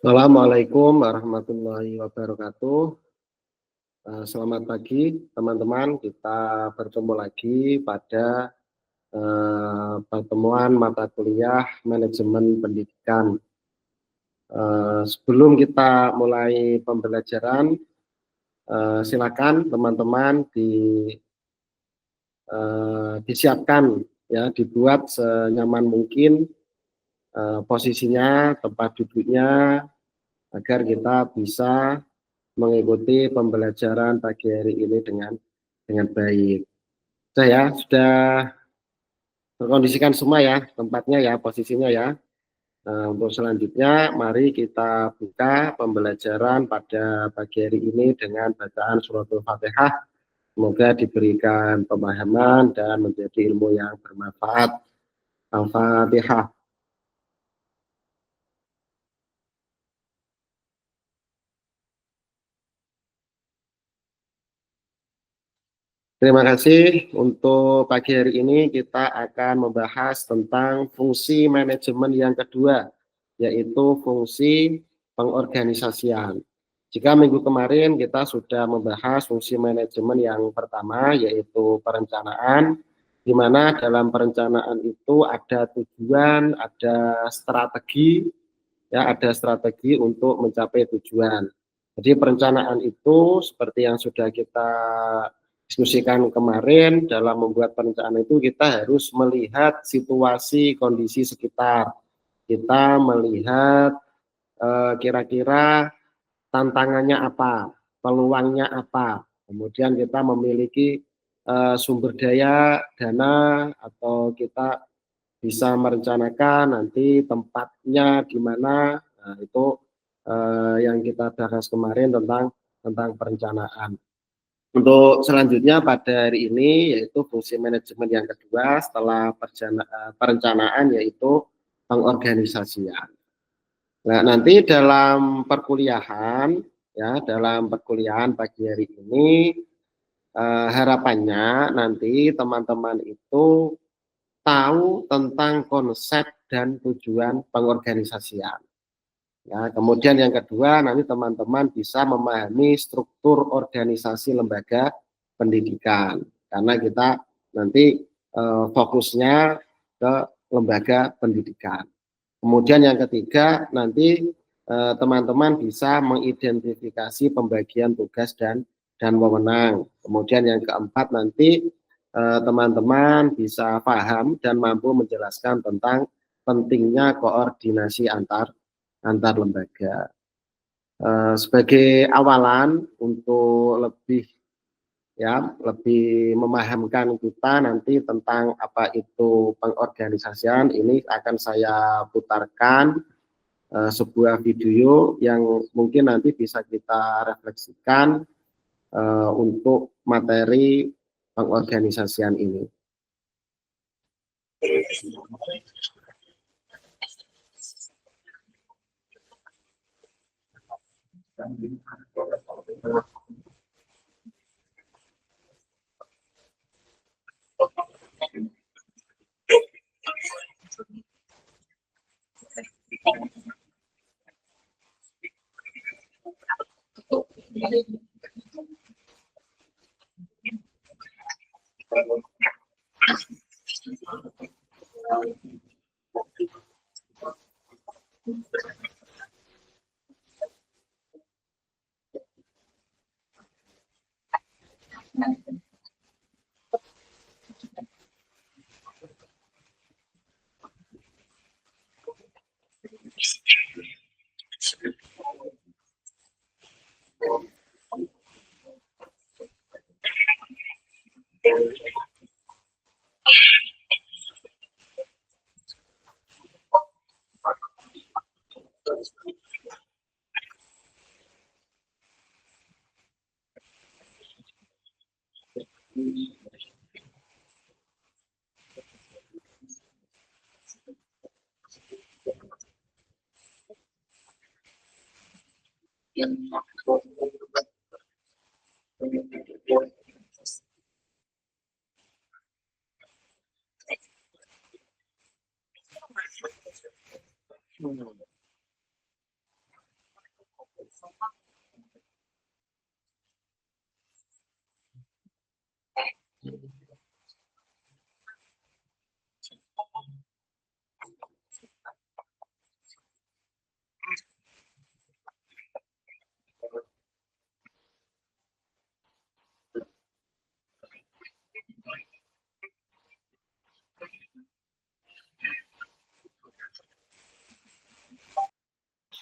Assalamualaikum warahmatullahi wabarakatuh. Selamat pagi teman-teman. Kita bertemu lagi pada pertemuan mata kuliah manajemen pendidikan. Sebelum kita mulai pembelajaran, silakan teman-teman disiapkan, ya, dibuat senyaman mungkin posisinya, tempat duduknya, agar kita bisa mengikuti pembelajaran pagi hari ini dengan baik. Sudah terkondisikan semua ya tempatnya ya, posisinya ya. Nah, untuk selanjutnya mari kita buka pembelajaran pada pagi hari ini dengan bacaan suratul Fatihah. Semoga diberikan pemahaman dan menjadi ilmu yang bermanfaat. Al-Fatihah. Terima kasih. Untuk pagi hari ini kita akan membahas tentang fungsi manajemen yang kedua, yaitu fungsi pengorganisasian. Jika minggu kemarin kita sudah membahas fungsi manajemen yang pertama, yaitu perencanaan, di mana dalam perencanaan itu ada tujuan, ada strategi, ya, ada strategi untuk mencapai tujuan. Jadi perencanaan itu seperti yang sudah kita diskusikan kemarin, dalam membuat perencanaan itu kita harus melihat situasi kondisi sekitar. Kita melihat kira-kira tantangannya apa, peluangnya apa. Kemudian kita memiliki sumber daya, dana, atau kita bisa merencanakan nanti tempatnya di mana. Nah, itu yang kita bahas kemarin tentang perencanaan. Untuk selanjutnya pada hari ini yaitu fungsi manajemen yang kedua setelah perencanaan, yaitu pengorganisasian. Nah, nanti dalam perkuliahan, ya, dalam perkuliahan pagi hari ini harapannya nanti teman-teman itu tahu tentang konsep dan tujuan pengorganisasian. Ya, kemudian yang kedua, nanti teman-teman bisa memahami struktur organisasi lembaga pendidikan, karena kita nanti fokusnya ke lembaga pendidikan. Kemudian yang ketiga, nanti teman-teman bisa mengidentifikasi pembagian tugas dan wewenang. Kemudian yang keempat, nanti teman-teman bisa paham dan mampu menjelaskan tentang pentingnya koordinasi antar lembaga. Sebagai awalan untuk lebih memahamkan kita nanti tentang apa itu pengorganisasian, ini akan saya putarkan sebuah video yang mungkin nanti bisa kita refleksikan untuk materi pengorganisasian ini.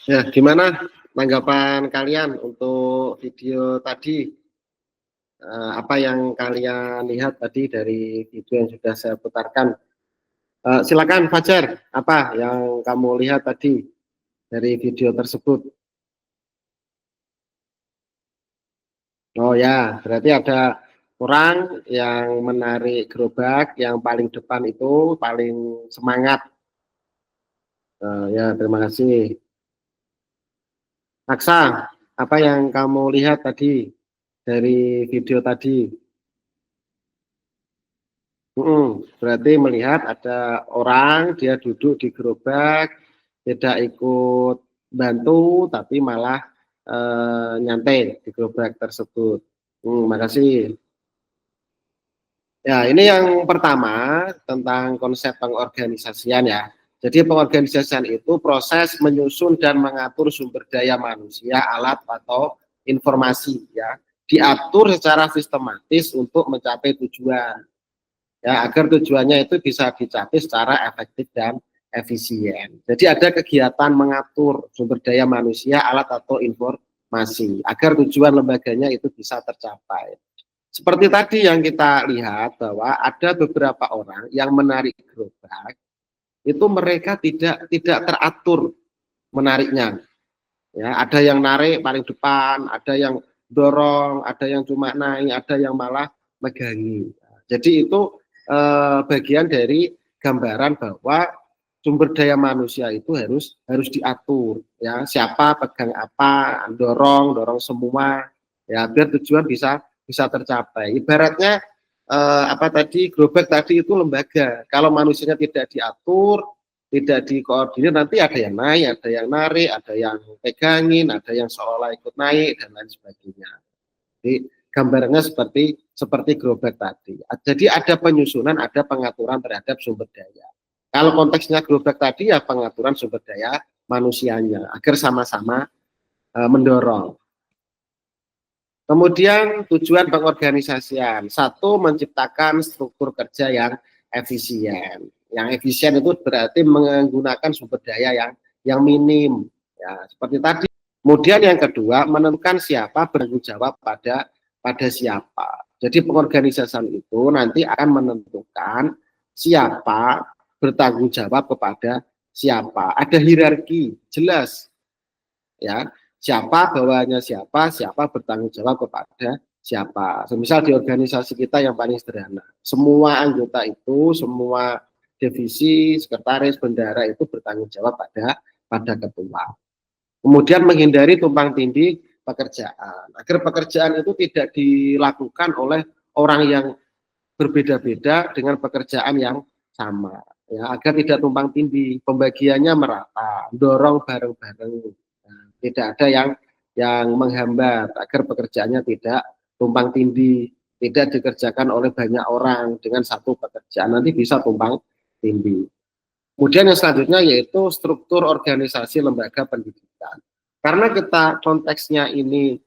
Ya, gimana tanggapan kalian untuk video tadi? Apa yang kalian lihat tadi dari video yang sudah saya putarkan? Silakan Fajar, apa yang kamu lihat tadi dari video tersebut? Oh ya, berarti ada orang yang menarik gerobak yang paling depan itu paling semangat. Ya, terima kasih. Aksa, apa yang kamu lihat tadi dari video tadi? Berarti melihat ada orang, dia duduk di gerobak, tidak ikut bantu, tapi malah nyantai di gerobak tersebut. Makasih. Ya, ini yang pertama tentang konsep pengorganisasian ya. Jadi pengorganisasian itu proses menyusun dan mengatur sumber daya manusia, alat atau informasi ya, diatur secara sistematis untuk mencapai tujuan. Ya, agar tujuannya itu bisa dicapai secara efektif dan efisien. Jadi ada kegiatan mengatur sumber daya manusia, alat atau informasi agar tujuan lembaganya itu bisa tercapai. Seperti tadi yang kita lihat bahwa ada beberapa orang yang menarik gerobak itu mereka tidak teratur menariknya. Ya, ada yang narik paling depan, ada yang dorong, ada yang cuma naik, ada yang malah megangi. Jadi itu bagian dari gambaran bahwa sumber daya manusia itu harus diatur ya, siapa pegang apa, dorong semua ya biar tujuan bisa tercapai. Ibaratnya apa tadi gerobak tadi itu lembaga. Kalau manusianya tidak diatur, tidak dikoordinir, nanti ada yang naik, ada yang narik, ada yang pegangin, ada yang seolah ikut naik dan lain sebagainya. Jadi gambarnya seperti gerobak tadi. Jadi ada penyusunan, ada pengaturan terhadap sumber daya. Kalau konteksnya gerobak tadi ya pengaturan sumber daya manusianya agar sama-sama mendorong. Kemudian tujuan pengorganisasian. Satu, menciptakan struktur kerja yang efisien. Yang efisien itu berarti menggunakan sumber daya yang minim. Ya, seperti tadi. Kemudian yang kedua, menentukan siapa bertanggung jawab pada siapa. Jadi pengorganisasian itu nanti akan menentukan siapa bertanggung jawab kepada siapa. Ada hierarki jelas ya, siapa bawahnya siapa bertanggung jawab kepada siapa. Semisal di organisasi kita yang paling sederhana, semua anggota itu, semua divisi, sekretaris, bendara itu bertanggung jawab pada ketua. Kemudian menghindari tumpang tindih pekerjaan, agar pekerjaan itu tidak dilakukan oleh orang yang berbeda-beda dengan pekerjaan yang sama, ya, agar tidak tumpang tindih, pembagiannya merata, dorong bareng-bareng, nah, tidak ada yang menghambat agar pekerjaannya tidak tumpang tindih, tidak dikerjakan oleh banyak orang dengan satu pekerjaan, nanti bisa tumpang tindih. Kemudian yang selanjutnya yaitu struktur organisasi lembaga pendidikan. Karena kita konteksnya ini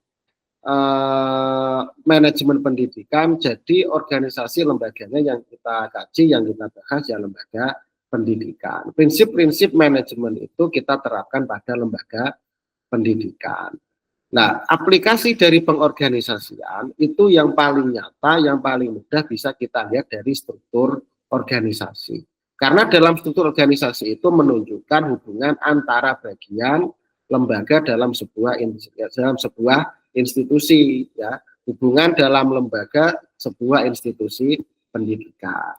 manajemen pendidikan, jadi organisasi lembaganya yang kita kaji, yang kita bahas ya lembaga pendidikan. Prinsip-prinsip manajemen itu kita terapkan pada lembaga pendidikan. Nah, aplikasi dari pengorganisasian itu yang paling nyata, yang paling mudah bisa kita lihat dari struktur organisasi. Karena dalam struktur organisasi itu menunjukkan hubungan antara bagian lembaga dalam sebuah institusi, ya, hubungan dalam lembaga sebuah institusi pendidikan.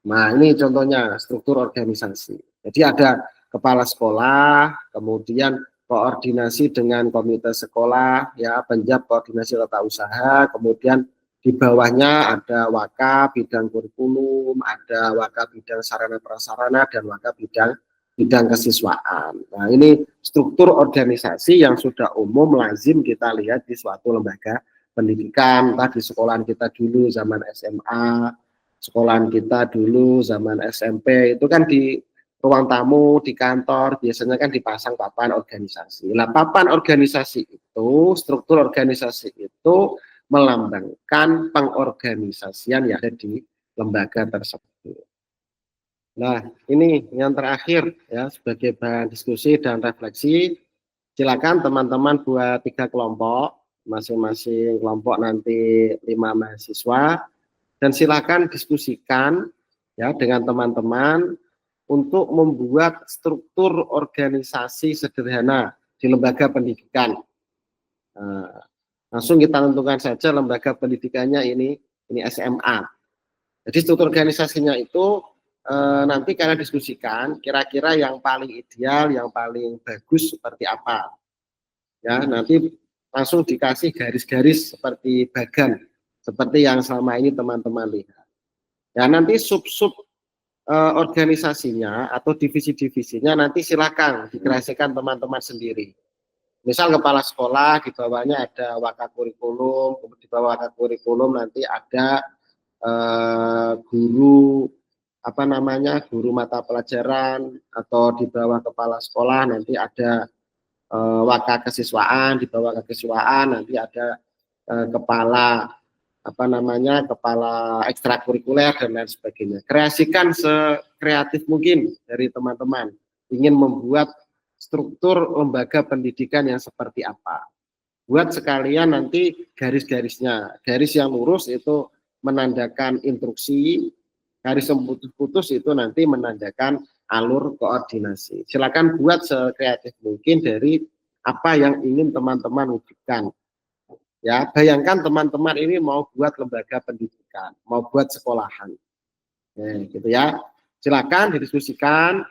Nah, ini contohnya struktur organisasi. Jadi ada kepala sekolah, kemudian koordinasi dengan komite sekolah, ya, penjab koordinasi tata usaha, kemudian di bawahnya ada waka bidang kurikulum, ada waka bidang sarana prasarana, dan waka bidang bidang kesiswaan. Nah, ini struktur organisasi yang sudah umum lazim kita lihat di suatu lembaga pendidikan, entah di sekolahan kita dulu zaman SMA, sekolahan kita dulu zaman SMP, itu kan di ruang tamu, di kantor, biasanya kan dipasang papan organisasi. Nah, papan organisasi itu, struktur organisasi itu melambangkan pengorganisasian yang ada di lembaga tersebut. Nah, ini yang terakhir ya sebagai bahan diskusi dan refleksi. Silakan teman-teman buat 3 kelompok, masing-masing kelompok nanti 5 mahasiswa, dan silakan diskusikan ya dengan teman-teman untuk membuat struktur organisasi sederhana di lembaga pendidikan. Nah, langsung kita tentukan saja lembaga pendidikannya ini SMA. Jadi struktur organisasinya itu nanti kalian diskusikan kira-kira yang paling ideal, yang paling bagus seperti apa. Ya, nanti langsung dikasih garis-garis seperti bagan, seperti yang selama ini teman-teman lihat. Ya, nanti sub-sub organisasinya atau divisi-divisinya nanti silakan dikreasikan teman-teman sendiri. Misal kepala sekolah di bawahnya ada wakakurikulum, di bawah wakakurikulum nanti ada guru apa namanya, guru mata pelajaran, atau di bawah kepala sekolah nanti ada waka kesiswaan, di bawah kesiswaan nanti ada kepala apa namanya, kepala ekstrakurikuler dan lain sebagainya. Kreasikan sekreatif mungkin dari teman-teman ingin membuat struktur lembaga pendidikan yang seperti apa. Buat sekalian nanti garis-garisnya, garis yang lurus itu menandakan instruksi, garis yang putus-putus itu nanti menandakan alur koordinasi. Silakan buat sekreatif mungkin dari apa yang ingin teman-teman wujudkan. Ya, bayangkan teman-teman ini mau buat lembaga pendidikan, mau buat sekolahan. Gitu ya. Silakan didiskusikan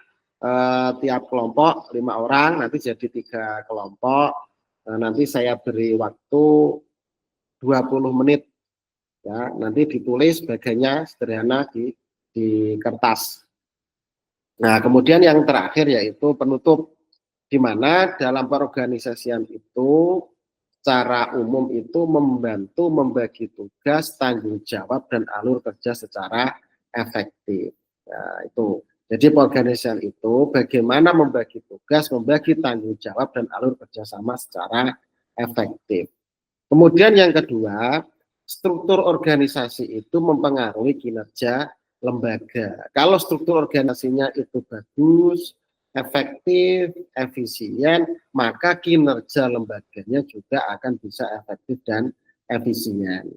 tiap kelompok 5 orang, nanti jadi 3 kelompok. Nanti saya beri waktu 20 menit. Ya, nanti ditulis bagiannya sederhana di kertas. Nah, kemudian yang terakhir yaitu penutup, di mana dalam perorganisasian itu secara umum itu membantu membagi tugas, tanggung jawab, dan alur kerja secara efektif. Nah, itu. Jadi perorganisasian itu bagaimana membagi tugas, membagi tanggung jawab, dan alur kerjasama secara efektif. Kemudian yang kedua, struktur organisasi itu mempengaruhi kinerja lembaga. Kalau struktur organisasinya itu bagus, efektif, efisien, maka kinerja lembaganya juga akan bisa efektif dan efisien.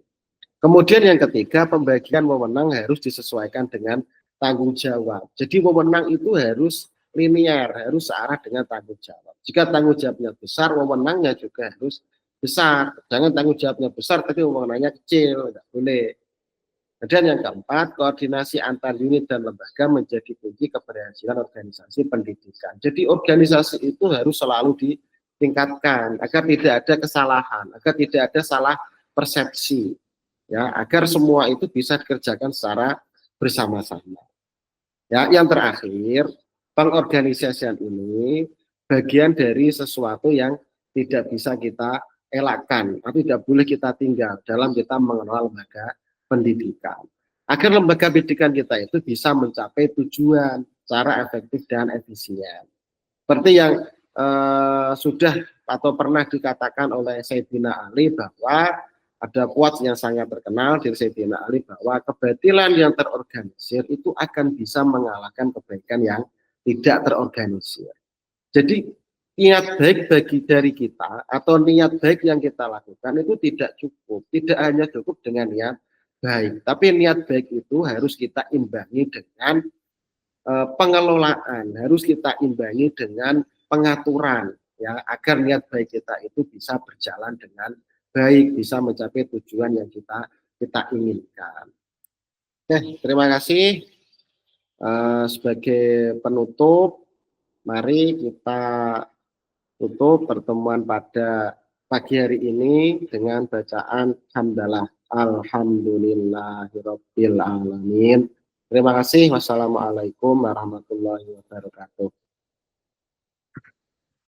Kemudian yang ketiga, pembagian wewenang harus disesuaikan dengan tanggung jawab. Jadi wewenang itu harus linear, harus searah dengan tanggung jawab. Jika tanggung jawabnya besar, wewenangnya juga harus besar. Jangan tanggung jawabnya besar tapi wewenangnya kecil, tidak boleh. Dan yang keempat, koordinasi antar unit dan lembaga menjadi kunci keberhasilan organisasi pendidikan. Jadi organisasi itu harus selalu ditingkatkan agar tidak ada kesalahan, agar tidak ada salah persepsi, ya, agar semua itu bisa dikerjakan secara bersama-sama. Ya, yang terakhir, pengorganisasian ini bagian dari sesuatu yang tidak bisa kita elakkan, atau tidak boleh kita tinggal dalam kita mengelola lembaga pendidikan. Agar lembaga pendidikan kita itu bisa mencapai tujuan secara efektif dan efisien. Seperti yang sudah atau pernah dikatakan oleh Sayyidina Ali bahwa ada quotes yang sangat terkenal dari Sayyidina Ali bahwa kebatilan yang terorganisir itu akan bisa mengalahkan kebaikan yang tidak terorganisir. Jadi niat baik dari kita atau niat baik yang kita lakukan itu tidak cukup, tidak hanya cukup dengan niat baik, tapi niat baik itu harus kita imbangi dengan pengelolaan, harus kita imbangi dengan pengaturan, ya, agar niat baik kita itu bisa berjalan dengan baik, bisa mencapai tujuan yang kita inginkan. Terima kasih. Sebagai penutup, mari kita tutup pertemuan pada pagi hari ini dengan bacaan hamdalah. Alhamdulillahirabbil alamin. Terima kasih. Wassalamualaikum warahmatullahi wabarakatuh.